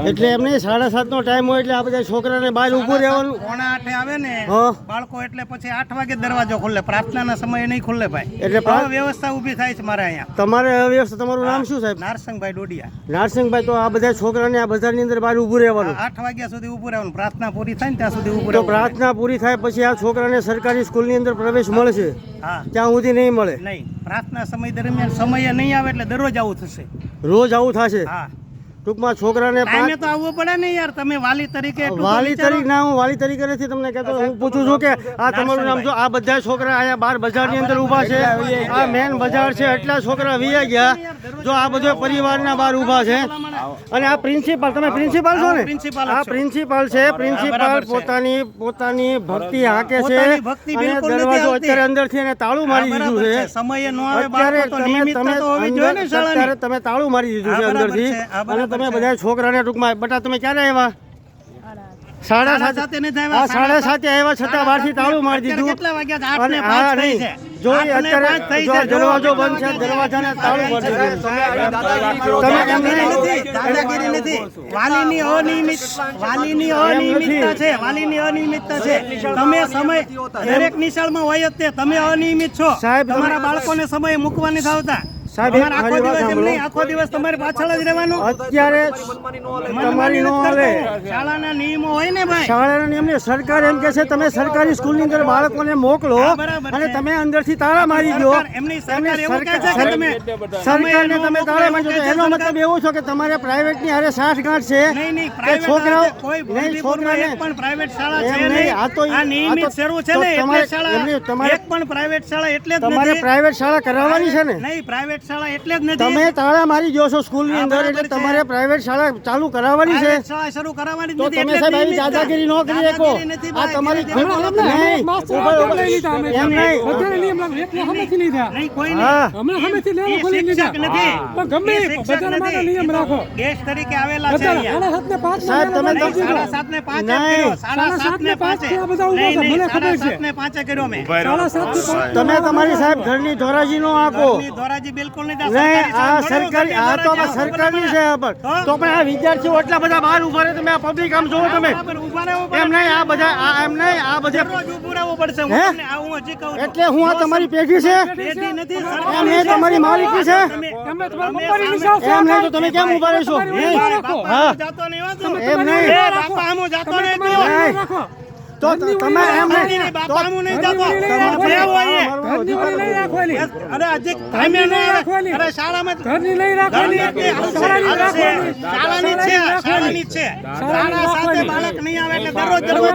એટલે એમને 7:30 નો ટાઈમ હોય એટલે આ બધા છોકરાને બહાર ઊભું રહેવાનું. 7:45 આવે ને બાળકો એટલે પછી 8 વાગે દરવાજો ખુલે. પ્રાર્થનાના સમયે નહીં ખુલે ભાઈ. એટલે વ્યવસ્થા ઊભી થાય છે મારે અહીંયા. તમારે વ્યવસ્થા. તમારું નામ શું સાહેબ? નારસંગભાઈ ડોડિયા. નારસંગભાઈ, તો આ બધા છોકરાને આ બજારની અંદર બહાર ઊભું રહેવાનું. 8 વાગ્યા સુધી ઊભું રહેવાનું. પ્રાર્થના પૂરી થાય ને ત્યાં સુધી ઊભું તો રહેવાનું. પ્રાર્થના પૂરી થાય પછી આ છોકરાને સરકારી સ્કૂલની અંદર પ્રવેશ મળશે? હા. ત્યાં સુધી નહીં મળે? નહીં. પ્રાર્થના સમય દરમિયાન સમયે નહીં આવે એટલે દરરોજ આવું થશે. રોજ આવું થશે? હા. ટૂંકમાં છોકરાને ટાઈમે તો આવવું પડે ને યાર. તમે વાલી તરીકે વાલી તરીકે ના, હું વાલી તરીકે નથી તમને કહેતો. હું પૂછું છું કે આ તમારું નામ જો આ બધા છોકરા અહીંયા બહાર બજારની અંદર ઊભા છે, આ મેન બજાર છે, એટલા છોકરા વીયા ગયા. જો આ બધો પરિવારના બહાર ઊભા છે અને આ પ્રિન્સિપાલ, તમે પ્રિન્સિપાલ છો ને? આ પ્રિન્સિપાલ છે. પ્રિન્સિપાલ પોતાની ભક્તિ હાકે છે અને દરવાજો અત્યારે અંદરથી એને તાળું મારી દીધું છે. સમયે ન આવે બાળકો તો નિયમિતતા તો હોવી જોઈએ ને શાળાની. અત્યારે તમે તાળું મારી દીધું છે અંદરથી. અને તમે બધા છોકરાને ટૂંકમાં બટા તમે ક્યારે આવ્યા? 7:30 આવ્યા છતાં બહારથી તાળું મારી દીધું. કેટલા વાગ્યા? 8 ને 5 થઈ છે. જો અત્યારે જો દરવાજો બંધ છે, દરવાજાને તાળું મારી દીધું. તમે એમ નહીં, દાદાગીરી નથી. વાલીની અનિયમિતતા છે. વાલીની અનિયમિતતા છે. તમે સમય દરેક નિશાળમાં હોય જ તે. તમે અનિયમિત છો સાહેબ. તમારા બાળકોને સમય મૂકવા નથી આવતા સાહેબ. આખો દિવસ તમારી પાછળ જ રહેવાનું. અત્યારે તમારી નો આવે. શાળાના નિયમો હોય ને ભાઈ. શાળાના નિયમ. સરકાર એમ કે છે તમે સરકારી સ્કૂલની અંદર બાળકોને મોકલો અને તમે અંદરથી તાળા મારી દો. એમની સરકાર એવું કહે છે કે તમે સરકારને તમે તાળા મારી દો. એનો મતલબ એવો છો કે તમારે પ્રાઇવેટની હારે સાઠગાંઠ છે. નહીં, છોકરાઓ કોઈ છોકરાને પણ પ્રાઇવેટ શાળા છે નહીં. આ નિયમિત શરૂ છે ને એટલે શાળા. એક પણ પ્રાઇવેટ શાળા એટલે જ તમારે પ્રાઇવેટ શાળા કરાવવાની છે ને? નહીં, પ્રાઇવેટ શાળા એટલે જ નથી. તમે તાળા મારી દો છો સ્કૂલની અંદર એટલે તમારે પ્રાઇવેટ શાળા ચાલુ કરાવવાની છે. શાળા શરૂ કરાવવાની તો તમે સાહેબ આવી દાદાગીરી ન કરી શકો. આ તમારી એમ નહીં, ગેસ તરીકે આવેલા છે સાહેબ. તમે 7:05 કર્યો મેં. તમે તમારી સાહેબ ઘરની ધોરાજી નો આંકો. ધોરાજી બિલકુલ નહીં. આ સરકારી, આ તો સરકારની છે. તો પણ આ વિદ્યાર્થીઓ એટલા બધા બહાર ઉભા રહે. તમે આ પબ્લિક આમ જોવો તમે. એમ નહીં, આ બધા એમ નહીં, આ બધા એટલે હું આ તમારી પેઢી છે એમ નહીં, તમારી માલિકી છે એમ નહીં. તો તમે કેમ ઉભા રહેશો? હા, એમ નહીં. તો તમે એમ નહીં, શાળાની છે. બાળક નહીં આવે એટલે દરરોજ